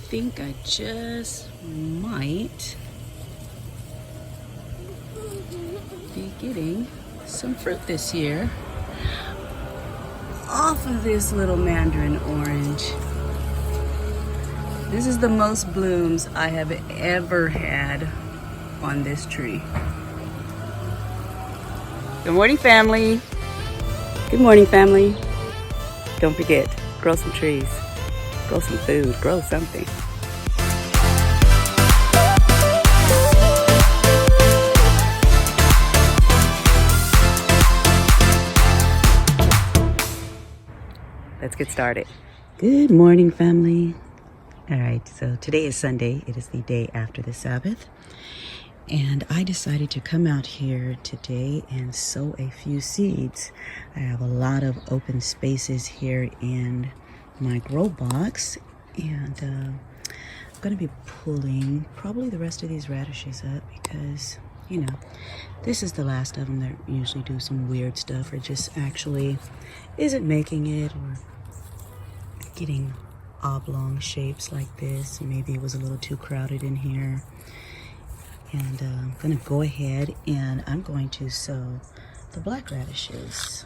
think I just might be getting some fruit this year off of this little mandarin orange. This is the most blooms I have ever had on this tree. Good morning, family. Good morning, family. Don't forget, grow some trees, grow some food, grow something. Let's get started. Good morning, family. All right, so today is Sunday. It is the day after the Sabbath. And I decided to come out here today and sow a few seeds. I have a lot of open spaces here in my grow box. And I'm going to be pulling probably the rest of these radishes up because, you know, this is the last of them that usually do some weird stuff or just actually isn't making it or getting oblong shapes like this. Maybe it was a little too crowded in here. And I'm going to go ahead and I'm going to sow the black radishes.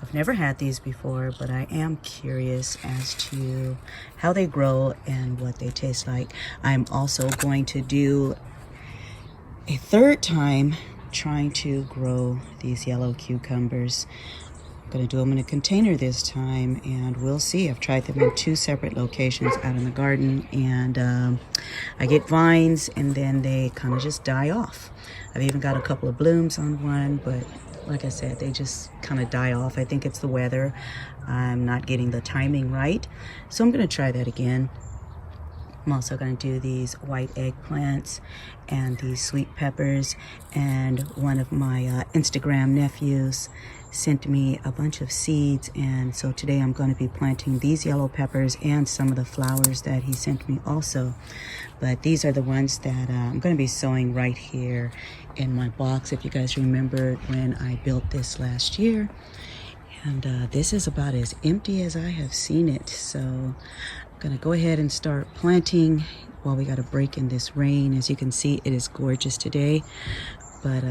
I've never had these before, but I am curious as to how they grow and what they taste like. I'm also going to do a third time trying to grow these yellow cucumbers. I'm going to do them in a container this time, and we'll see. I've tried them in 2 separate locations out in the garden, and I get vines and then they kind of just die off. I've even got a couple of blooms on one, but like I said, they just kind of die off. I think it's the weather. I'm not getting the timing right, so I'm going to try that again. I'm also going to do these white eggplants and these sweet peppers, and one of my Instagram nephews sent me a bunch of seeds, and so today I'm going to be planting these yellow peppers and some of the flowers that he sent me also. But these are the ones that I'm going to be sowing right here in my box, if you guys remember when I built this last year. And this is about as empty as I have seen it, so I'm gonna go ahead and start planting while we got a break in this rain. As you can see, it is gorgeous today, but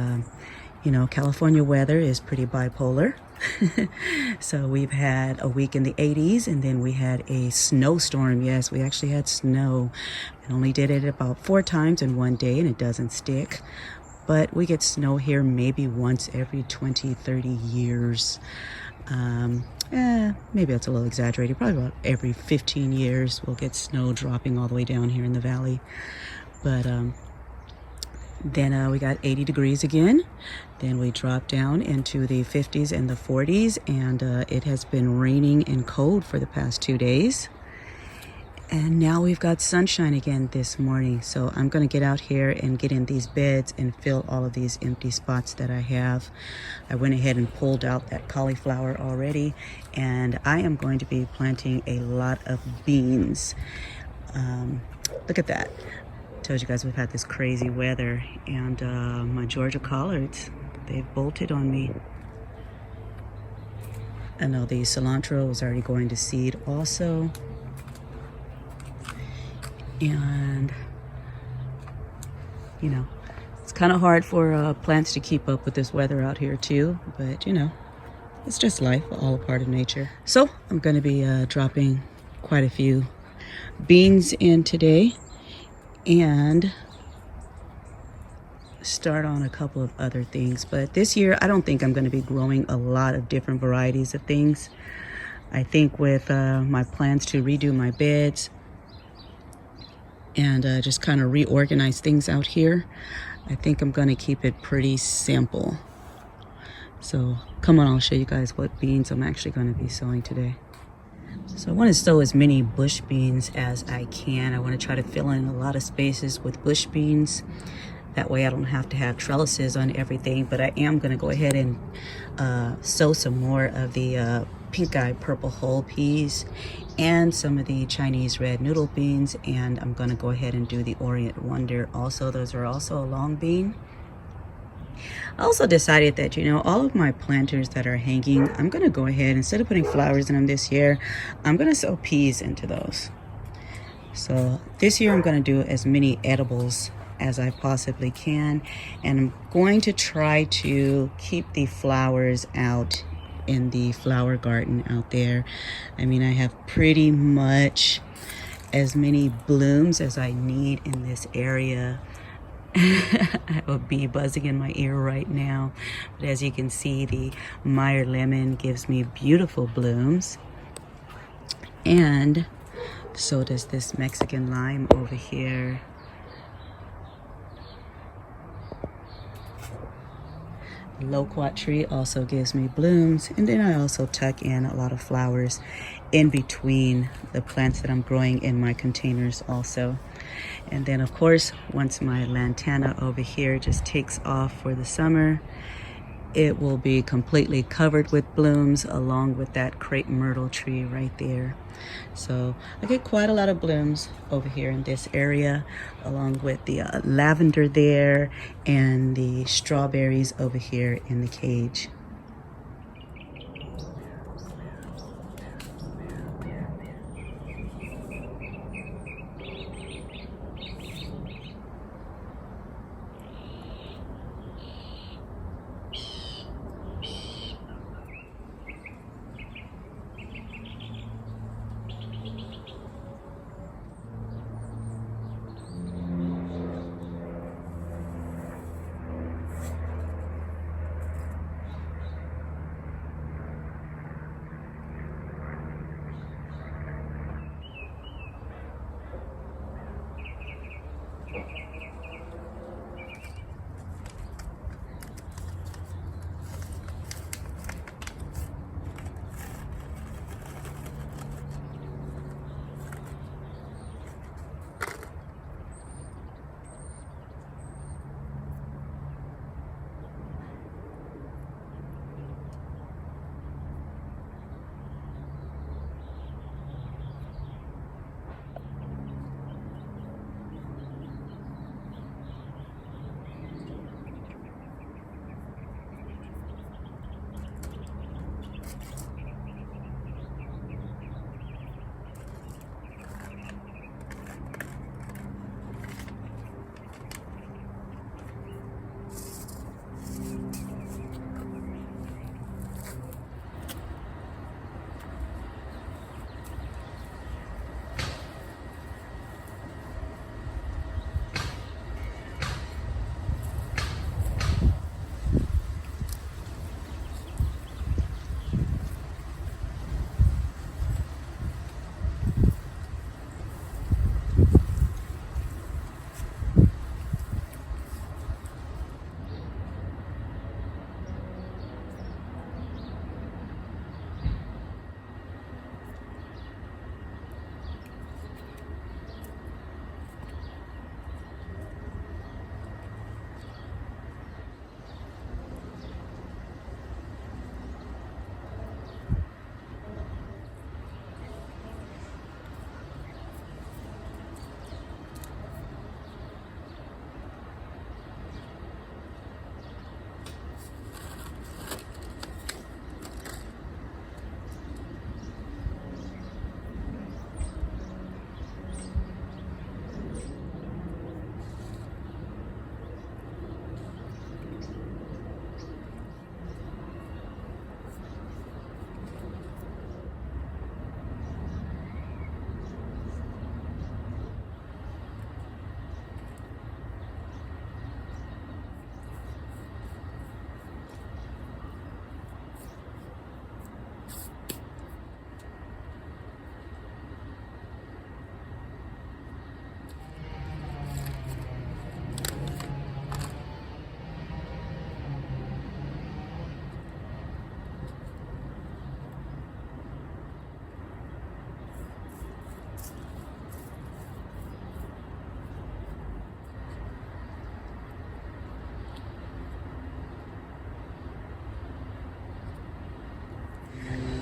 you know, California weather is pretty bipolar. So we've had a week in the 80s, and then we had a snowstorm. Yes, we actually had snow. I only did it about 4 times in one day, and it doesn't stick. But we get snow here maybe once every 20, 30 years. Maybe that's a little exaggerated. Probably about every 15 years we'll get snow dropping all the way down here in the valley. But then we got 80 degrees again. Then we dropped down into the 50s and the 40s, and it has been raining and cold for the past 2 days. And now we've got sunshine again this morning. So I'm going to get out here and get in these beds and fill all of these empty spots that I have. I went ahead and pulled out that cauliflower already, and I am going to be planting a lot of beans. Look at that. I told you guys we've had this crazy weather, and my Georgia collards, they've bolted on me. I know the cilantro is already going to seed also. And, you know, it's kind of hard for plants to keep up with this weather out here too, but you know, it's just life, all a part of nature. So I'm going to be dropping quite a few beans in today and start on a couple of other things. But this year, I don't think I'm going to be growing a lot of different varieties of things. I think with my plans to redo my beds and just kind of reorganize things out here, I think I'm going to keep it pretty simple. So come on, I'll show you guys what beans I'm actually going to be sowing today. So I want to sow as many bush beans as I can. I want to try to fill in a lot of spaces with bush beans. That way I don't have to have trellises on everything, but I am going to go ahead and sow some more of the pink-eyed purple whole peas and some of the Chinese red noodle beans, and I'm going to go ahead and do the Orient Wonder also. Those are also a long bean. I also decided that, you know, all of my planters that are hanging, I'm going to go ahead, instead of putting flowers in them this year, I'm going to sow peas into those. So this year I'm going to do as many edibles as I possibly can, and I'm going to try to keep the flowers out in the flower garden out there. I mean, I have pretty much as many blooms as I need in this area. I have a bee buzzing in my ear right now, but as you can see, the Meyer lemon gives me beautiful blooms, and so does this Mexican lime over here. Loquat tree also gives me blooms, and then I also tuck in a lot of flowers in between the plants that I'm growing in my containers also. And then of course, once my lantana over here just takes off for the summer, it will be completely covered with blooms along with that crepe myrtle tree right there. So I get quite a lot of blooms over here in this area, along with the lavender there and the strawberries over here in the cage.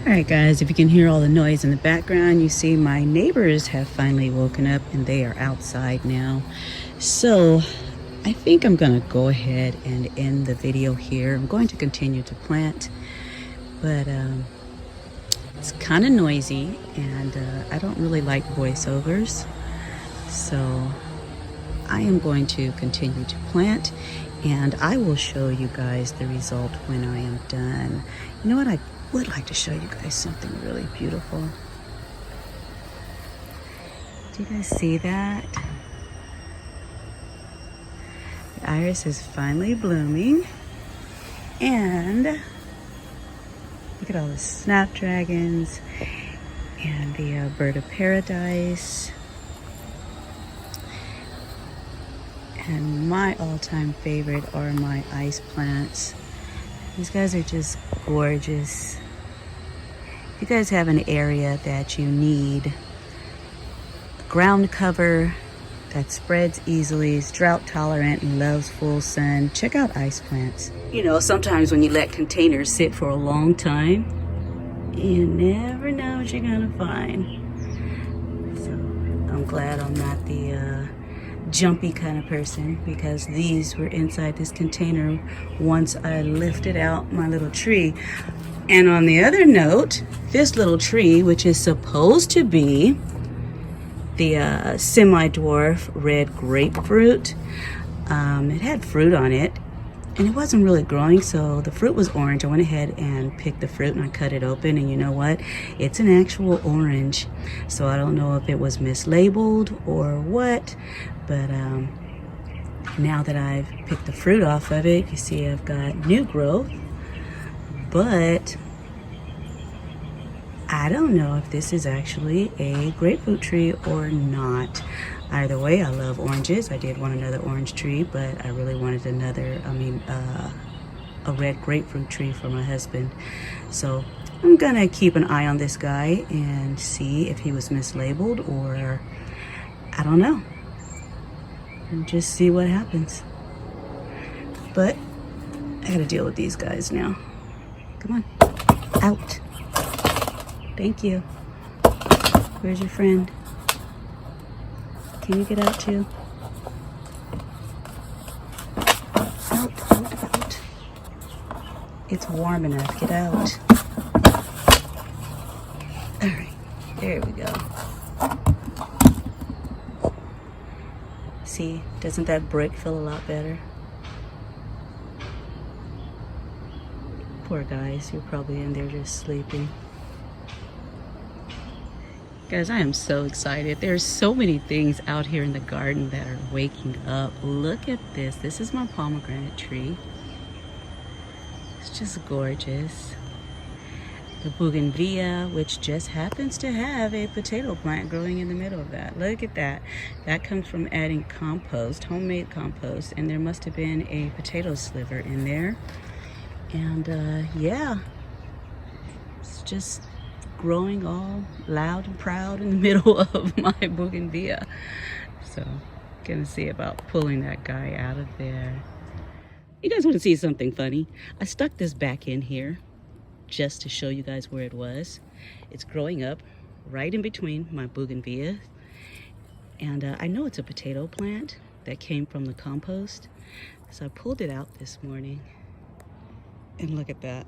Alright guys, if you can hear all the noise in the background, you see my neighbors have finally woken up and they are outside now. So I think I'm going to go ahead and end the video here. I'm going to continue to plant, but it's kind of noisy, and I don't really like voiceovers. So I am going to continue to plant, and I will show you guys the result when I am done. You know what? I would like to show you guys something really beautiful. Do you guys see that? The iris is finally blooming, and look at all the snapdragons and the bird of paradise. And my all-time favorite are my ice plants. These guys are just gorgeous. If you guys have an area that you need ground cover that spreads easily, is drought tolerant, and loves full sun, check out ice plants. You know, sometimes when you let containers sit for a long time, you never know what you're gonna find. So I'm glad I'm not the jumpy kind of person, because these were inside this container once I lifted out my little tree. And on the other note, this little tree, which is supposed to be the semi-dwarf red grapefruit, it had fruit on it and it wasn't really growing, so the fruit was orange. I went ahead and picked the fruit and I cut it open, and you know what? It's an actual orange. So I don't know if it was mislabeled or what, but now that I've picked the fruit off of it, you see I've got new growth, but I don't know if this is actually a grapefruit tree or not. Either way, I love oranges. I did want another orange tree, but I really wanted a red grapefruit tree for my husband. So I'm gonna keep an eye on this guy and see if he was mislabeled, or I don't know. And just see what happens. But I gotta deal with these guys now. Come on, out. Thank you. Where's your friend? Can you get out too? Out, out, out. It's warm enough, get out. All right, there we go. See, doesn't that brick feel a lot better? Poor guys, you're probably in there just sleeping. Guys, I am so excited. There's so many things out here in the garden that are waking up. Look at this. This is my pomegranate tree. It's just gorgeous. The bougainvillea, which just happens to have a potato plant growing in the middle of that. Look at that. That comes from adding compost, homemade compost, and there must have been a potato sliver in there. And yeah, it's just growing all loud and proud in the middle of my bougainvillea. So gonna see about pulling that guy out of there. You guys want to see something funny? I stuck this back in here just to show you guys where it was. It's growing up right in between my bougainvillea, and I know it's a potato plant that came from the compost, so I pulled it out this morning, and look at that.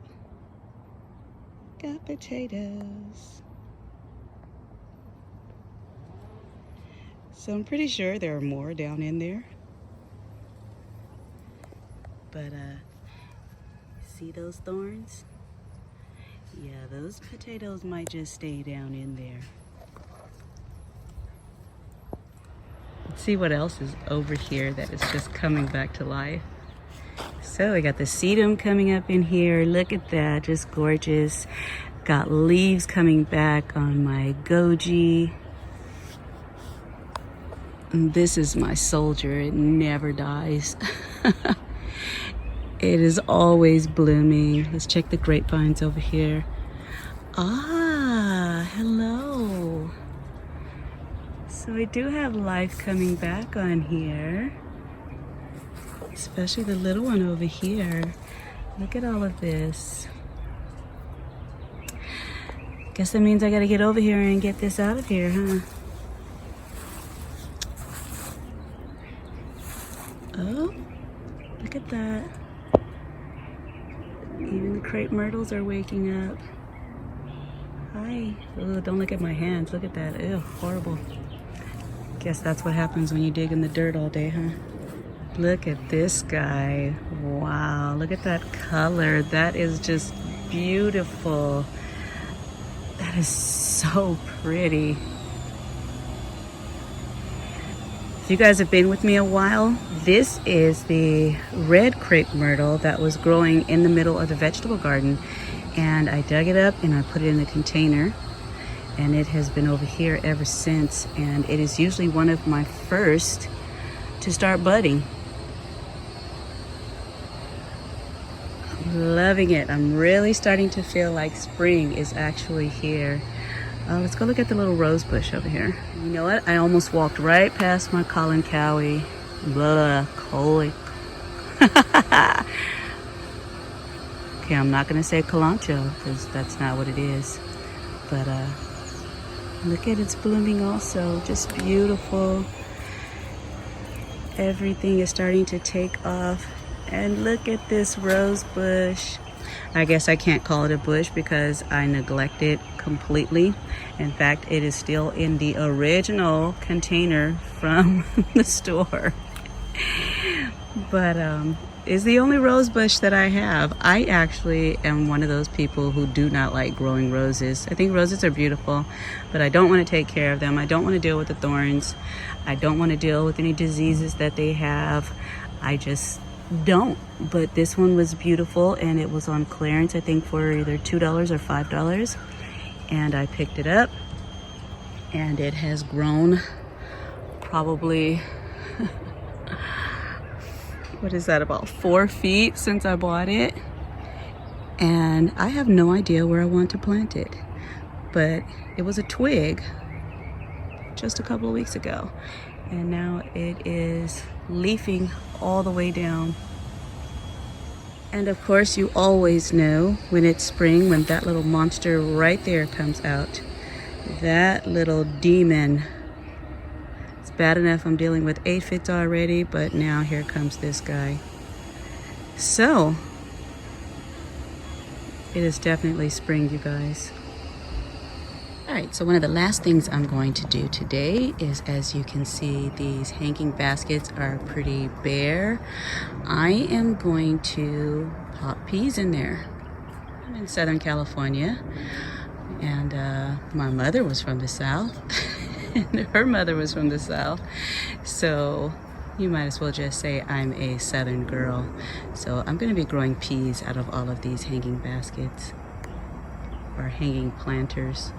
Got potatoes. So I'm pretty sure there are more down in there. But see those thorns? Yeah, those potatoes might just stay down in there. Let's see what else is over here that is just coming back to life. So we got the sedum coming up in here. Look at that, just gorgeous. Got leaves coming back on my goji. And this is my soldier, it never dies. It is always blooming. Let's check the grapevines over here. Ah, hello. So we do have life coming back on here. Especially the little one over here. Look at all of this. Guess that means I gotta get over here and get this out of here, huh? Oh, look at that. Even the crepe myrtles are waking up. Hi. Oh, don't look at my hands. Look at that. Ew, horrible. Guess that's what happens when you dig in the dirt all day, huh? Look at this guy. Wow, look at that color. That is just beautiful. That is so pretty. If you guys have been with me a while, this is the red crepe myrtle that was growing in the middle of the vegetable garden. And I dug it up and I put it in a container. And it has been over here ever since. And it is usually one of my first to start budding. Loving it. I'm really starting to feel like spring is actually here. Let's go look at the little rose bush over here. You know what? I almost walked right past my Colin Cowie. Blah, Coley. Okay, I'm not gonna say Calancho because that's not what it is. But look at it's blooming also. Just beautiful. Everything is starting to take off. And look at this rose bush. I guess I can't call it a bush because I neglect it completely. In fact, it is still in the original container from the store. But it's the only rose bush that I have. I actually am one of those people who do not like growing roses. I think roses are beautiful, but I don't want to take care of them. I don't want to deal with the thorns. I don't want to deal with any diseases that they have. I just don't. But this one was beautiful and it was on clearance, I think for either $2 or $5. And I picked it up and it has grown probably what is that, about 4 feet since I bought it. And I have no idea where I want to plant it, but it was a twig just a couple of weeks ago. And now it is leafing all the way down. And of course, you always know when it's spring, when that little monster right there comes out. That little demon. It's bad enough I'm dealing with aphids already, but now here comes this guy. So, it is definitely spring, you guys. Alright, so one of the last things I'm going to do today is, as you can see, these hanging baskets are pretty bare. I am going to pop peas in there. I'm in Southern California, and my mother was from the South, and her mother was from the South. So you might as well just say I'm a Southern girl. So I'm going to be growing peas out of all of these hanging baskets, or hanging planters.